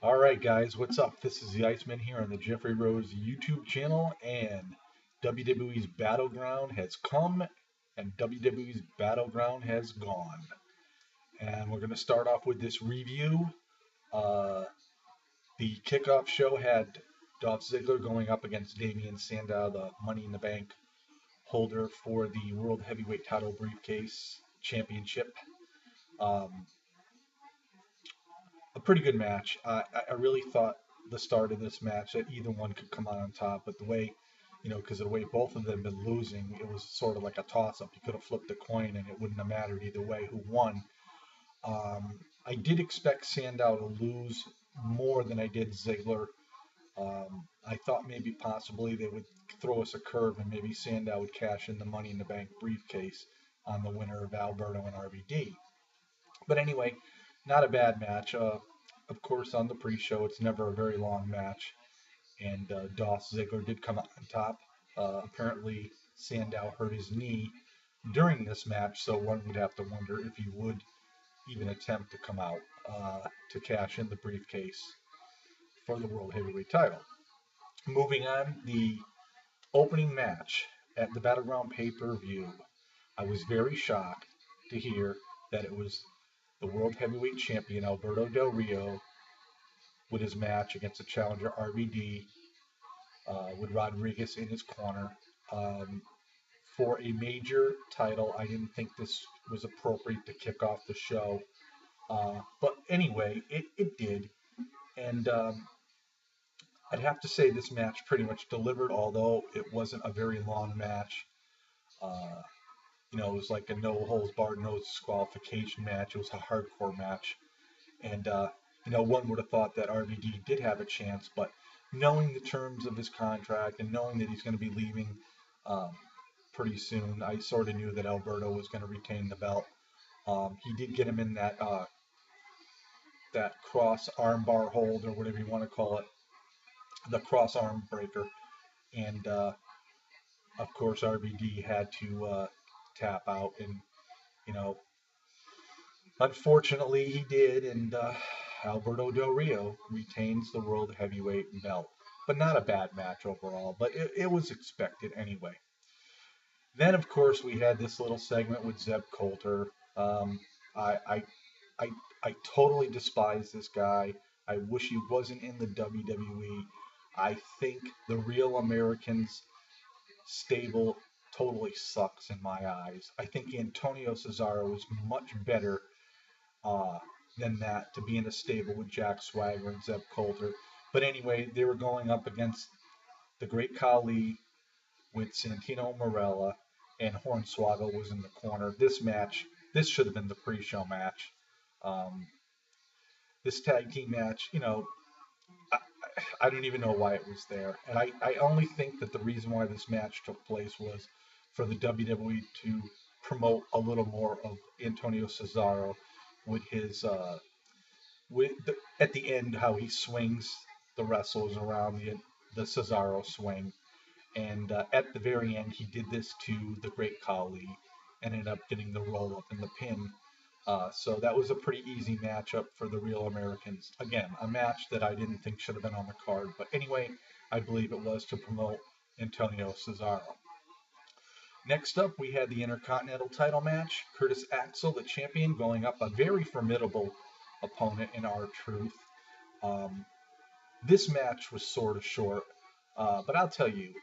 All right, guys, what's up? This is the Iceman here on the Jeffrey Rose YouTube channel, and WWE's Battleground has come, and WWE's Battleground has gone. And we're going to start off with this review. Uh, the kickoff show had Dolph Ziggler going up against Damian Sandow, the Money in the Bank holder for the World Heavyweight Title Briefcase Championship. Um, a pretty good match. I really thought the start of this match that either one could come out on top, but the way, because of the way both of them been losing, it was sort of like a toss-up. You could have flipped a coin and it wouldn't have mattered either way who won. I did expect Sandow to lose more than I did Ziggler. I thought maybe possibly they would throw us a curve and maybe Sandow would cash in the Money in the Bank briefcase on the winner of Alberto and RVD. But anyway, not a bad match. Of course, on the pre-show, it's never a very long match, and Dolph Ziggler did come out on top. Apparently, Sandow hurt his knee during this match, so one would have to wonder if he would even attempt to come out to cash in the briefcase for the World Heavyweight title. Moving on, the opening match at the Battleground pay-per-view. I was very shocked to hear that it was the World Heavyweight Champion Alberto Del Rio with his match against the challenger RVD with Rodriguez in his corner um, for a major title. I didn't think this was appropriate to kick off the show. But anyway, it did. And I'd have to say this match pretty much delivered, although it wasn't a very long match. Uh, it was like a no holds barred, no disqualification match. It was a hardcore match. And, one would have thought that RVD did have a chance, but knowing the terms of his contract and knowing that he's going to be leaving um, pretty soon, I sort of knew that Alberto was going to retain the belt. He did get him in that cross armbar hold or whatever you want to call it, the cross arm breaker, and of course RVD had to tap out, and you know unfortunately, he did, and Alberto Del Rio retains the World Heavyweight belt. But not a bad match overall, but it was expected anyway. Then, of course, we had this little segment with Zeb Coulter. Um, I, I, I, I totally despise this guy. I wish he wasn't in the WWE. I think the Real Americans stable totally sucks in my eyes. I think Antonio Cesaro is much better uh, than that to be in a stable with Jack Swagger and Zeb Coulter. But anyway, they were going up against the Great Khali with Santino Marella, and Hornswoggle was in the corner. This should have been the pre-show match. Um, this tag team match, I, I don't even know why it was there. And I only think that the reason why this match took place was for the WWE to promote a little more of Antonio Cesaro with his at the end how he swings the wrestlers around the Cesaro swing, and at the very end he did this to the Great Khali, and ended up getting the roll up and the pin. So that was a pretty easy matchup for the Real Americans. Again, a match that I didn't think should have been on the card, but anyway, I believe it was to promote Antonio Cesaro. Next up, we had the Intercontinental title match. Curtis Axel, the champion, going up a very formidable opponent in R-Truth. Um, this match was sort of short, but I'll tell you,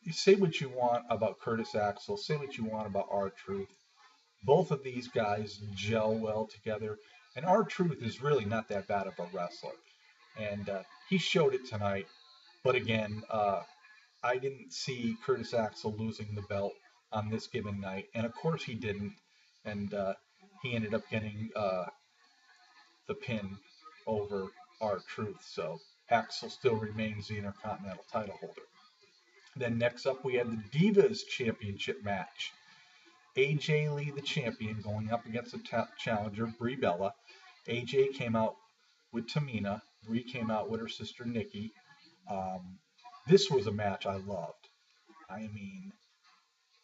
you say what you want about Curtis Axel, say what you want about R-Truth. Both of these guys gel well together, and R-Truth is really not that bad of a wrestler. And he showed it tonight, but again, I didn't see Curtis Axel losing the belt on this given night, and of course he didn't, and he ended up getting the pin over R-Truth, so Axel still remains the Intercontinental title holder. Then next up we had the Divas Championship match. AJ Lee, the champion, going up against the challenger, Brie Bella. AJ came out with Tamina. Brie came out with her sister Nikki. Um, this was a match I loved. I mean,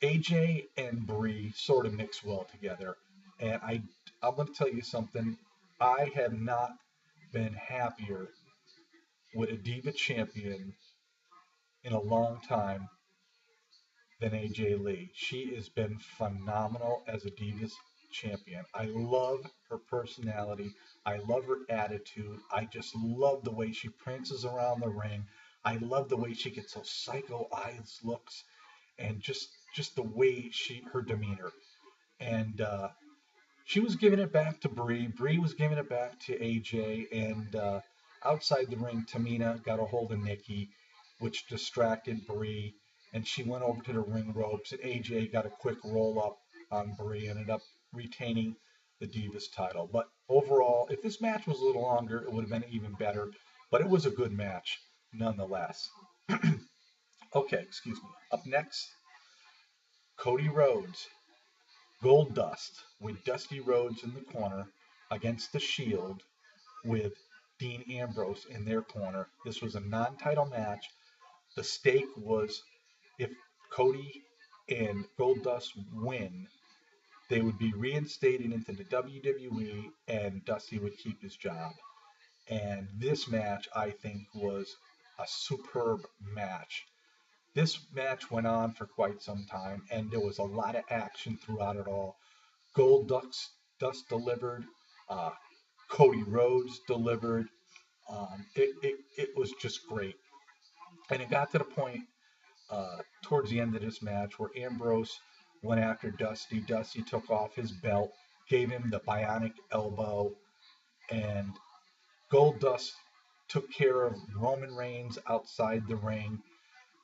AJ and Brie sort of mix well together. And I'm going to tell you something. I have not been happier with a Diva champion in a long time than AJ Lee. She has been phenomenal as a Divas champion. I love her personality. I love her attitude. I just love the way she prances around the ring. I love the way she gets those psycho eyes looks and just the way her demeanor. And she was giving it back to Bree. Bree was giving it back to AJ, and outside the ring, Tamina got a hold of Nikki, which distracted Bree, and she went over to the ring ropes, and AJ got a quick roll up on Bree, ended up retaining the Divas title. But overall, if this match was a little longer, it would have been even better. But it was a good match nonetheless. Okay, excuse me. Up next, Cody Rhodes, Gold Dust, with Dusty Rhodes in the corner against the Shield with Dean Ambrose in their corner. This was a non-title match. The stake was if Cody and Gold Dust win, they would be reinstated into the WWE and Dusty would keep his job. And this match, I think, was a superb match. This match went on for quite some time, and there was a lot of action throughout it all. Dust delivered. Uh, Cody Rhodes delivered. It was just great. And it got to the point towards the end of this match where Ambrose went after Dusty. Dusty took off his belt, gave him the bionic elbow, and Goldust took care of Roman Reigns outside the ring.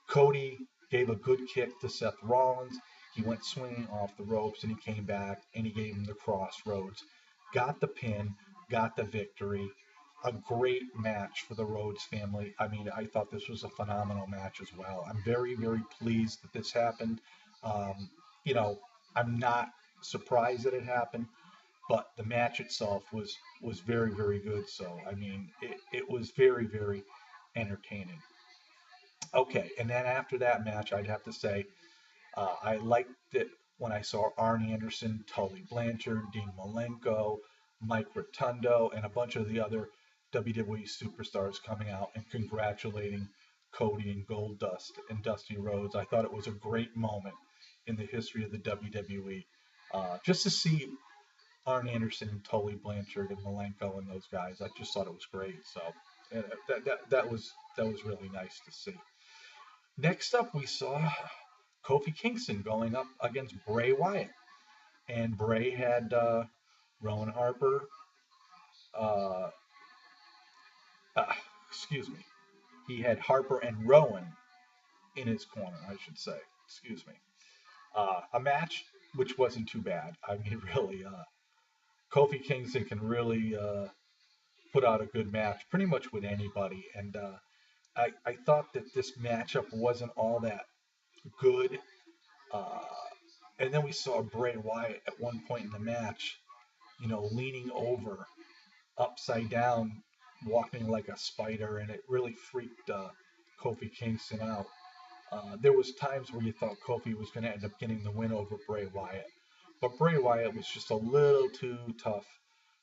Cody gave a good kick to Seth Rollins. He went swinging off the ropes and he came back and he gave him the crossroads. Got the pin, got the victory. A great match for the Rhodes family. I mean, I thought this was a phenomenal match as well. I'm very, very pleased that this happened. Um, you know, I'm not surprised that it happened, but the match itself was very, very good. So, I mean, it was very, very entertaining. Okay, and then after that match, I'd have to say I liked it when I saw Arn Anderson, Tully Blanchard, Dean Malenko, Mike Rotundo, and a bunch of the other WWE superstars coming out and congratulating Cody and Goldust and Dusty Rhodes. I thought it was a great moment in the history of the WWE. Just to see Arn Anderson and Tully Blanchard and Malenko and those guys, I just thought it was great. So that was really nice to see. Next up, we saw Kofi Kingston going up against Bray Wyatt. And Bray had Rowan Harper, uh, uh, excuse me, he had Harper and Rowan in his corner, I should say. Excuse me. A match which wasn't too bad. I mean, really, Kofi Kingston can really put out a good match pretty much with anybody. And I thought that this matchup wasn't all that good. Uh, and then we saw Bray Wyatt at one point in the match, leaning over upside down, walking like a spider, and it really freaked Kofi Kingston out. There was times where you thought Kofi was going to end up getting the win over Bray Wyatt, but Bray Wyatt was just a little too tough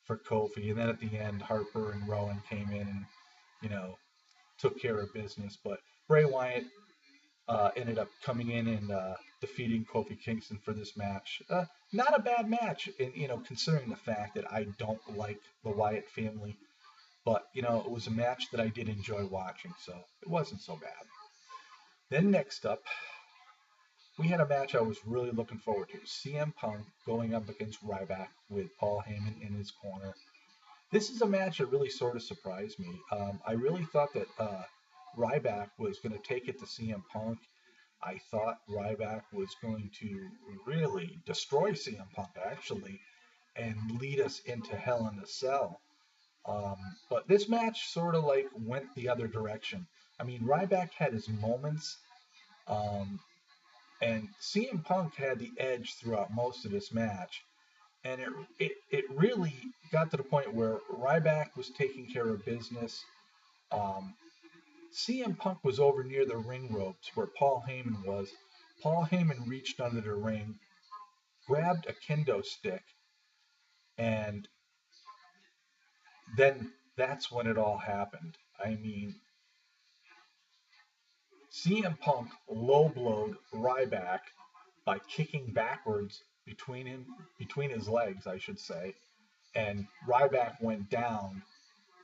for Kofi. And then at the end, Harper and Rowan came in and you know took care of business. But Bray Wyatt ended up coming in and defeating Kofi Kingston for this match. Not a bad match, and considering the fact that I don't like the Wyatt family, but it was a match that I did enjoy watching, so it wasn't so bad. Then next up, we had a match I was really looking forward to: CM Punk going up against Ryback with Paul Heyman in his corner. This is a match that really sort of surprised me. I really thought that Ryback was going to take it to CM Punk. I thought Ryback was going to really destroy CM Punk, actually, and lead us into Hell in a Cell. Um, but this match sort of like went the other direction. I mean, Ryback had his moments, um, and CM Punk had the edge throughout most of this match. And it really got to the point where Ryback was taking care of business. Um, CM Punk was over near the ring ropes where Paul Heyman was. Paul Heyman reached under the ring, grabbed a kendo stick, and then that's when it all happened. I mean, CM Punk low blowed Ryback by kicking backwards between his legs, I should say, and Ryback went down,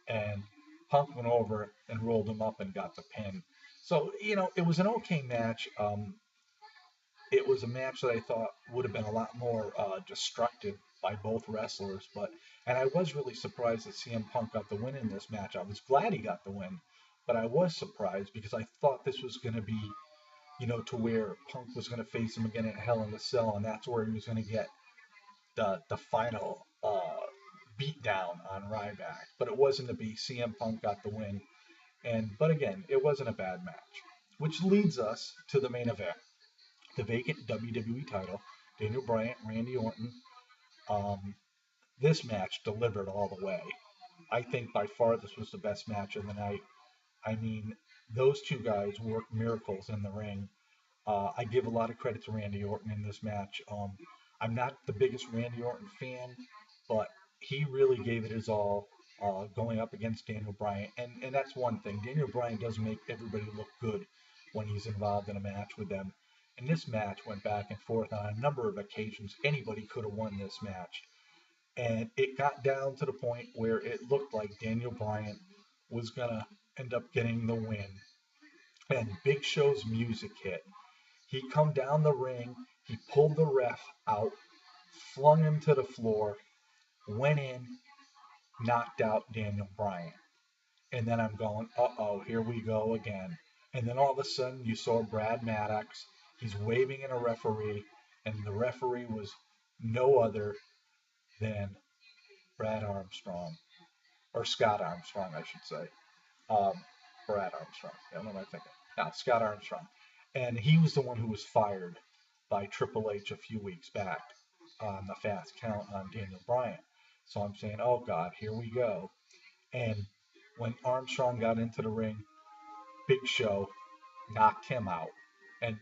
and Punk went over and rolled him up and got the pin. So it was an okay match. It was a match that I thought would have been a lot more destructive by both wrestlers, and I was really surprised that CM Punk got the win in this match. I was glad he got the win, but I was surprised because I thought this was going to be, to where Punk was going to face him again at Hell in a Cell, and that's where he was going to get the final beat down on Ryback. But it wasn't to be. CM Punk got the win, but again, it wasn't a bad match, which leads us to the main event, the vacant WWE title, Daniel Bryan, Randy Orton. Um, this match delivered all the way. I think by far this was the best match of the night. I mean, those two guys worked miracles in the ring. I give a lot of credit to Randy Orton in this match. I'm not the biggest Randy Orton fan, but he really gave it his all going up against Daniel Bryan. And that's one thing. Daniel Bryan does make everybody look good when he's involved in a match with them. And this match went back and forth on a number of occasions. Anybody could have won this match. And it got down to the point where it looked like Daniel Bryan was going to end up getting the win. And Big Show's music hit. He come down the ring, he pulled the ref out, flung him to the floor, went in, knocked out Daniel Bryan. And then I'm going, uh-oh, here we go again. And then all of a sudden you saw Brad Maddox. He's waving at a referee, and the referee was no other than Brad Armstrong, or Scott Armstrong, I should say. Um, Brad Armstrong. Yeah, what am I thinking? No, Scott Armstrong. And he was the one who was fired by Triple H a few weeks back on the fast count on Daniel Bryan. So I'm saying, oh God, here we go. And when Armstrong got into the ring, Big Show knocked him out. And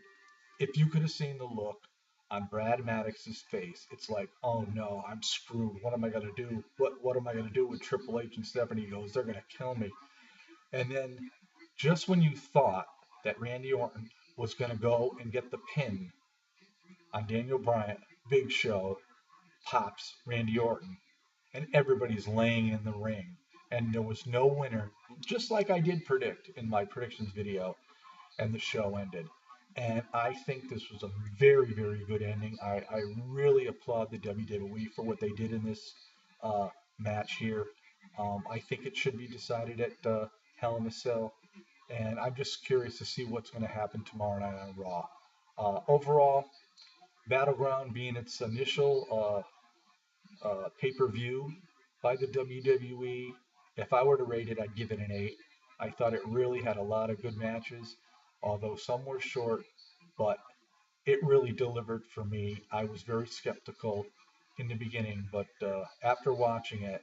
if you could have seen the look on Brad Maddox's face, it's like, oh no, I'm screwed. What am I gonna do? What am I gonna do with Triple H and Stephanie? He goes, they're gonna kill me. And then just when you thought that Randy Orton was gonna go and get the pin on Daniel Bryan, Big Show pops Randy Orton, and everybody's laying in the ring. And there was no winner, just like I did predict in my predictions video, and the show ended. And I think this was a very, very good ending. I really applaud the WWE for what they did in this match here. I think it should be decided at Hell in a Cell, and I'm just curious to see what's going to happen tomorrow night on Raw. Overall, Battleground being its initial pay-per-view by the WWE. If I were to rate it, I'd give it an 8. I thought it really had a lot of good matches, although some were short, but it really delivered for me. I was very skeptical in the beginning, but after watching it,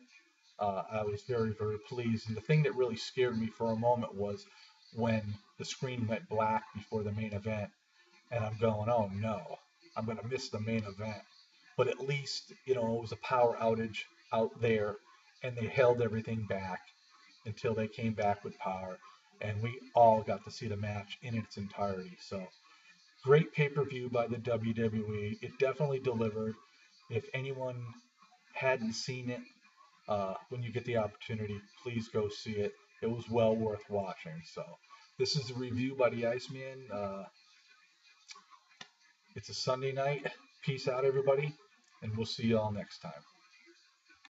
I was very, very pleased. And the thing that really scared me for a moment was when the screen went black before the main event, and I'm going, oh no, I'm going to miss the main event. But at least, it was a power outage out there, and they held everything back until they came back with power, and we all got to see the match in its entirety. So, great pay per view by the WWE. It definitely delivered. If anyone hadn't seen it, when you get the opportunity, please go see it. It was well worth watching. So, this is a review by the Iceman. It's a Sunday night. Peace out, everybody, and we'll see you all next time.